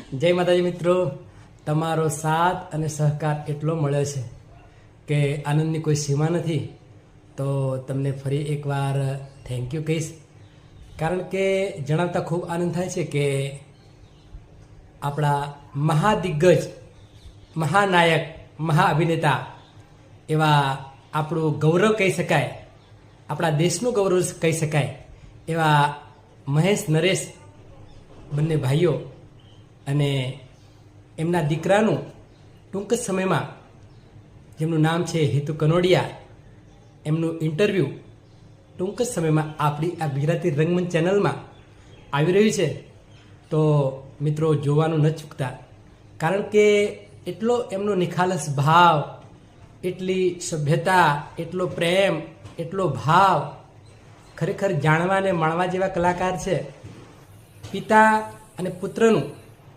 જય માતાજી મિત્રો, તમારો સાથ અને સહકાર એટલો મળ્યો છે કે આનંદની કોઈ સીમા નથી. તો તમને ફરી એકવાર થેન્ક યુ કહીશ, કારણ કે જણાવતા ખૂબ આનંદ થાય છે કે આપણા મહાદિગ્ગજ, મહાનાયક, મહાઅભિનેતા એવા આપણું ગૌરવ કહી શકાય, આપણા દેશનું ગૌરવ કહી શકાય એવા મહેશ નરેશ બંને ભાઈઓ અને એમના દીકરાનું ટૂંક જ સમયમાં, જેમનું નામ છે હિતુ કનોડિયા, એમનું ઇન્ટરવ્યૂ ટૂંક જ સમયમાં આપણી આ ગુજરાતી રંગમંચ ચેનલમાં આવી રહ્યું છે. તો મિત્રો જોવાનું ન ચૂકતા, કારણ કે એટલો એમનો નિખાલસ ભાવ, એટલી સભ્યતા, એટલો પ્રેમ, એટલો ભાવ, ખરેખર જાણવા અને માણવા જેવા કલાકાર છે. પિતા અને પુત્રનું